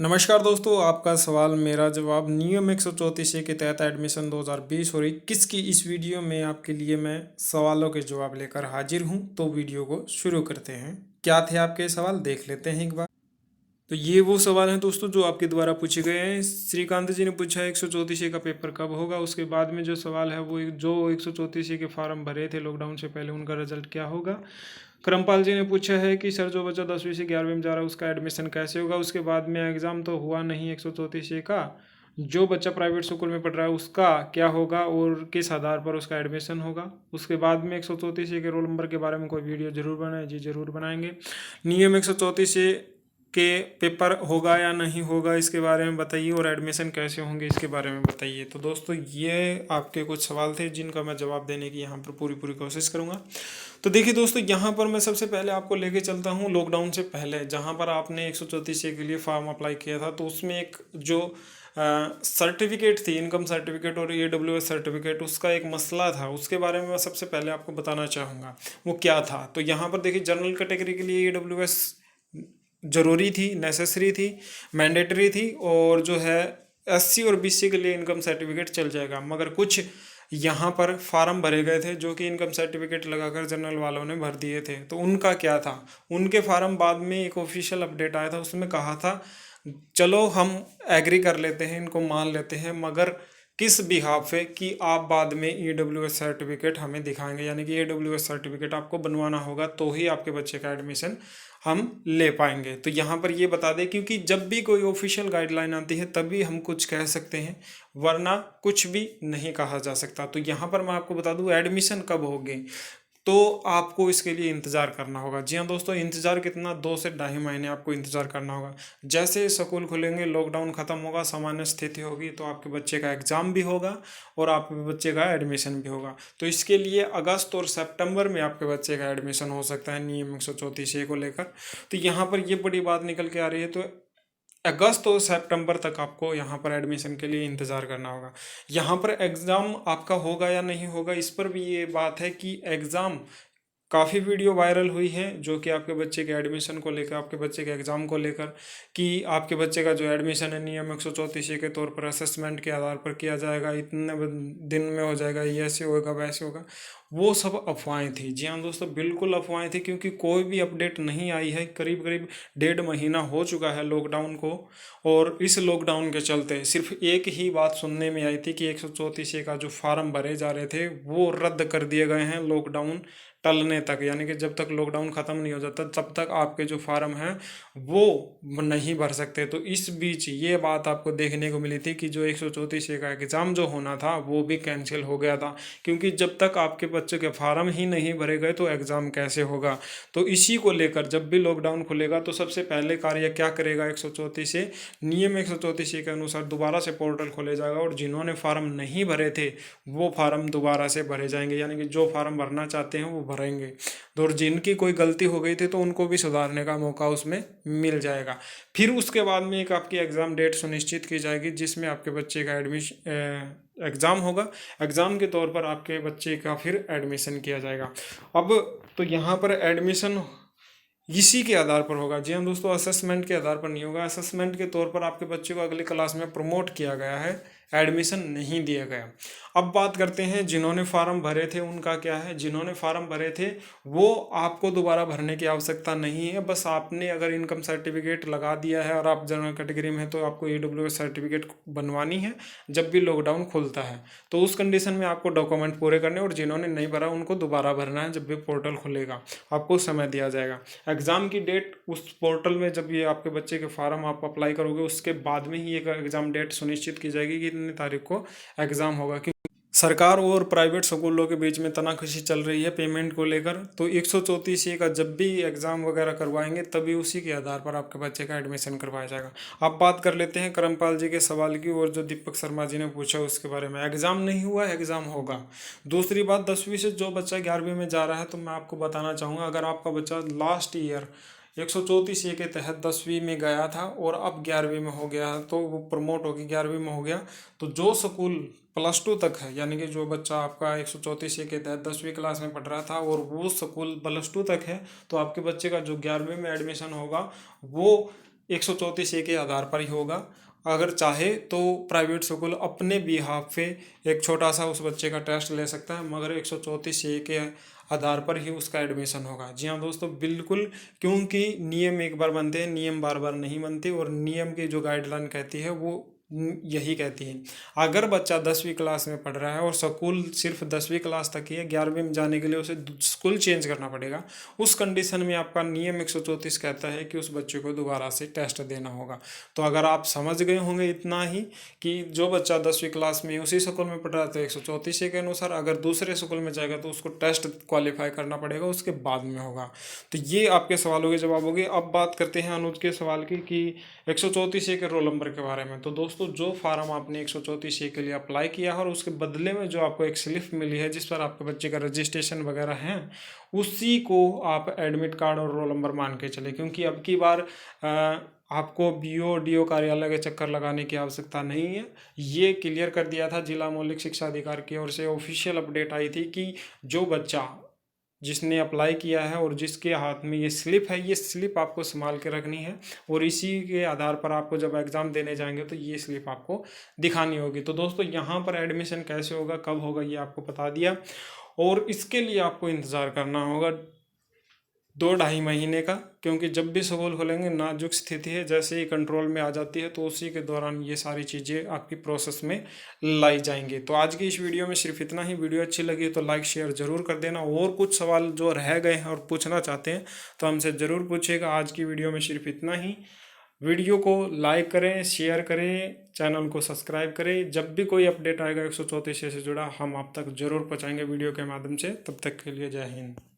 नमस्कार दोस्तों, आपका सवाल मेरा जवाब नियम 134 के तहत एडमिशन 2020 और 21 की इस वीडियो में आपके लिए मैं सवालों के जवाब लेकर हाजिर हूं। तो वीडियो को शुरू करते हैं। क्या थे आपके सवाल, देख लेते हैं एक बार। तो ये वो सवाल हैं दोस्तों जो आपके द्वारा पूछे गए हैं। श्रीकांत जी ने पूछा 134 का पेपर कब होगा। उसके बाद में जो सवाल है वो जो 134 के फॉर्म भरे थे लॉकडाउन से पहले उनका रिजल्ट क्या होगा। करमपाल जी ने पूछा है कि सर जो बच्चा 10वीं से 11वीं में जा रहा है उसका एडमिशन कैसे होगा। उसके बाद में एग्ज़ाम तो हुआ नहीं 134 का, जो बच्चा प्राइवेट स्कूल में पढ़ रहा है उसका क्या होगा और किस आधार पर उसका एडमिशन होगा। उसके बाद में 134 के रोल नंबर के बारे में कोई वीडियो जरूर बनाए जी, जरूर बनाएंगे। नियम 134 के पेपर होगा या नहीं होगा इसके बारे में बताइए, और एडमिशन कैसे होंगे इसके बारे में बताइए। तो दोस्तों ये आपके कुछ सवाल थे जिनका मैं जवाब देने की यहाँ पर पूरी पूरी कोशिश करूँगा। तो देखिए दोस्तों, यहाँ पर मैं सबसे पहले आपको लेके चलता हूँ लॉकडाउन से पहले, जहाँ पर आपने 134 के लिए फॉर्म अप्लाई किया था। तो उसमें एक जो सर्टिफिकेट थी, इनकम सर्टिफिकेट और AWS सर्टिफिकेट, उसका एक मसला था। उसके बारे में मैं सबसे पहले आपको बताना चाहूँगा वो क्या था। तो यहाँ पर देखिए, जनरल कैटेगरी के लिए AWS ज़रूरी थी, नेसेसरी थी, मैंडेटरी थी, और जो है SC और BC के लिए इनकम सर्टिफिकेट चल जाएगा। मगर कुछ यहाँ पर फार्म भरे गए थे जो कि इनकम सर्टिफिकेट लगाकर जनरल वालों ने भर दिए थे। तो उनका क्या था, उनके फार्म बाद में एक ऑफिशियल अपडेट आया था, उसमें कहा था चलो हम एग्री कर लेते हैं, इनको मान लेते हैं, मगर किस बिहाफ पे कि आप बाद में AWS सर्टिफिकेट हमें दिखाएंगे, यानी कि AWS सर्टिफिकेट आपको बनवाना होगा तो ही आपके बच्चे का एडमिशन हम ले पाएंगे। तो यहाँ पर ये बता दें, क्योंकि जब भी कोई ऑफिशियल गाइडलाइन आती है तभी हम कुछ कह सकते हैं, वरना कुछ भी नहीं कहा जा सकता। तो यहाँ पर मैं आपको बता दूँ एडमिशन कब होगी, तो आपको इसके लिए इंतज़ार करना होगा। जी हाँ दोस्तों, इंतज़ार कितना, 2 से 2.5 महीने आपको इंतज़ार करना होगा। जैसे स्कूल खुलेंगे, लॉकडाउन ख़त्म होगा, सामान्य स्थिति होगी, तो आपके बच्चे का एग्ज़ाम भी होगा और आपके बच्चे का एडमिशन भी होगा। तो इसके लिए अगस्त और सितंबर में आपके बच्चे का एडमिशन हो सकता है नियम 134 को लेकर। तो यहाँ पर ये बड़ी बात निकल के आ रही है। तो अगस्त और सितंबर तक आपको यहाँ पर एडमिशन के लिए इंतज़ार करना होगा। यहाँ पर एग्ज़ाम आपका होगा या नहीं होगा, इस पर भी ये बात है कि एग्ज़ाम काफ़ी वीडियो वायरल हुई है जो कि आपके बच्चे के एडमिशन को लेकर, आपके बच्चे के एग्ज़ाम को लेकर, कि आपके बच्चे का जो एडमिशन है नियम 134 के तौर पर असेसमेंट के आधार पर किया जाएगा, इतने दिन में हो जाएगा, ये ऐसे होगा वैसे होगा। वो सब अफवाहें थी। जी हाँ दोस्तों, बिल्कुल अफवाहें थी, क्योंकि कोई भी अपडेट नहीं आई है। करीब करीब 1.5 महीना हो चुका है लॉकडाउन को, और इस लॉकडाउन के चलते सिर्फ एक ही बात सुनने में आई थी कि 134 का जो फार्म भरे जा रहे थे वो रद्द कर दिए गए हैं लॉकडाउन टलने तक, यानी कि जब तक लॉकडाउन ख़त्म नहीं हो जाता तब तक आपके जो फार्म हैं वो नहीं भर सकते। तो इस बीच ये बात आपको देखने को मिली थी कि जो 134 का एग्ज़ाम जो होना था वो भी कैंसिल हो गया था, क्योंकि जब तक आपके बच्चों के फार्म ही नहीं भरे गए तो एग्ज़ाम कैसे होगा। तो इसी को लेकर जब भी लॉकडाउन खुलेगा तो सबसे पहले कार्य क्या करेगा 134 नियम 134 के अनुसार दोबारा से पोर्टल खोले जाएगा, और जिन्होंने फार्म नहीं भरे थे वो फार्म दोबारा से भरे जाएंगे, यानी कि जो फार्म भरना चाहते हैं वो भरेंगे। और जिनकी कोई गलती हो गई थी तो उनको भी सुधारने का मौका उसमें मिल जाएगा। फिर उसके बाद में एक आपकी एग्ज़ाम डेट सुनिश्चित की जाएगी जिसमें आपके बच्चे का एग्ज़ाम होगा। एग्ज़ाम के तौर पर आपके बच्चे का फिर एडमिशन किया जाएगा। अब तो यहाँ पर एडमिशन इसी के आधार पर होगा। जी हाँ दोस्तों, असेसमेंट के आधार पर नहीं होगा। असेसमेंट के तौर पर आपके बच्चे को अगली क्लास में प्रमोट किया गया है, एडमिशन नहीं दिया गया। अब बात करते हैं जिन्होंने फार्म भरे थे उनका क्या है। जिन्होंने फार्म भरे थे वो आपको दोबारा भरने की आवश्यकता नहीं है। बस आपने अगर इनकम सर्टिफिकेट लगा दिया है और आप जनरल कैटेगरी में है तो आपको AWS सर्टिफिकेट बनवानी है जब भी लॉकडाउन खुलता है। तो उस कंडीशन में आपको डॉक्यूमेंट पूरे करने, और जिन्होंने नहीं भरा उनको दोबारा भरना है जब भी पोर्टल खुलेगा, आपको समय दिया जाएगा। एग्ज़ाम की डेट उस पोर्टल में जब ये आपके बच्चे के फार्म आप अप्लाई करोगे उसके बाद में ही एक एग्ज़ाम डेट सुनिश्चित की जाएगी कि इतनी तारीख को एग्ज़ाम होगा। क्योंकि सरकार और प्राइवेट स्कूलों के बीच में तनाखुशी चल रही है पेमेंट को लेकर। तो 134 का जब भी एग्ज़ाम वगैरह करवाएंगे तभी उसी के आधार पर आपके बच्चे का एडमिशन करवाया जाएगा। अब बात कर लेते हैं करमपाल जी के सवाल की, और जो दीपक शर्मा जी ने पूछा उसके बारे में। एग्ज़ाम नहीं हुआ, एग्ज़ाम होगा। दूसरी बात, 10वीं से जो बच्चा 11वीं में जा रहा है तो मैं आपको बताना चाहूँगा, अगर आपका बच्चा लास्ट ईयर 134 के तहत 10वीं में गया था और अब 11वीं में हो गया है तो वो प्रमोट होकर 11वीं में हो गया, तो जो स्कूल +2 तक है, यानी कि जो बच्चा आपका 134 के तहत 10वीं क्लास में पढ़ रहा था और वो स्कूल +2 तक है, तो आपके बच्चे का जो 11वीं में एडमिशन होगा वो 134 के आधार पर ही होगा। अगर चाहे तो प्राइवेट स्कूल अपने बिहाफ पे एक छोटा सा उस बच्चे का टेस्ट ले सकता है, मगर 134 के आधार पर ही उसका एडमिशन होगा। जी हाँ दोस्तों, बिल्कुल, क्योंकि नियम एक बार बनते हैं, नियम बार बार नहीं बनते, और नियम की जो गाइडलाइन कहती है वो यही कहती है। अगर बच्चा 10वीं क्लास में पढ़ रहा है और स्कूल सिर्फ 10वीं क्लास तक ही है, 11वीं में जाने के लिए उसे स्कूल चेंज करना पड़ेगा, उस कंडीशन में आपका नियम 134 कहता है कि उस बच्चे को दोबारा से टेस्ट देना होगा। तो अगर आप समझ गए होंगे इतना ही कि जो बच्चा 10वीं क्लास में उसी स्कूल में पढ़ रहा है तो 134 के अनुसार, अगर दूसरे स्कूल में जाएगा तो उसको टेस्ट क्वालिफाई करना पड़ेगा, उसके बाद में होगा। तो ये आपके सवालों के जवाब हो गए। अब बात करते हैं अनुज के सवाल की कि 134 के रोल नंबर के बारे में। तो दोस्तों, जो फार्म आपने 134 के लिए अप्लाई किया है और उसके बदले में जो आपको एक स्लिप मिली है जिस पर आपके बच्चे का रजिस्ट्रेशन वगैरह है, उसी को आप एडमिट कार्ड और रोल नंबर मान के चले, क्योंकि अब की बार आपको बीओ डीओ कार्यालय के चक्कर लगाने की आवश्यकता नहीं है। ये क्लियर कर दिया था जिला मौलिक शिक्षा अधिकारी की ओर से, ऑफिशियल अपडेट आई थी कि जो बच्चा जिसने अप्लाई किया है और जिसके हाथ में ये स्लिप है, ये स्लिप आपको संभाल के रखनी है, और इसी के आधार पर आपको जब एग्ज़ाम देने जाएंगे तो ये स्लिप आपको दिखानी होगी। तो दोस्तों, यहाँ पर एडमिशन कैसे होगा, कब होगा, ये आपको बता दिया, और इसके लिए आपको इंतज़ार करना होगा 2-2.5 महीने का, क्योंकि जब भी स्कूल खोलेंगे नाजुक स्थिति है, जैसे ही कंट्रोल में आ जाती है तो उसी के दौरान ये सारी चीज़ें आपकी प्रोसेस में लाई जाएंगी। तो आज की इस वीडियो में सिर्फ इतना ही। वीडियो अच्छी लगी तो लाइक शेयर ज़रूर कर देना, और कुछ सवाल जो रह गए हैं और पूछना चाहते हैं तो हमसे ज़रूर पूछिएगा। आज की वीडियो में सिर्फ इतना ही। वीडियो को लाइक करें, शेयर करें, चैनल को सब्सक्राइब करें। जब भी कोई अपडेट आएगा 134 से जुड़ा, हम आप तक जरूर पहुँचाएंगे वीडियो के माध्यम से। तब तक के लिए जय हिंद।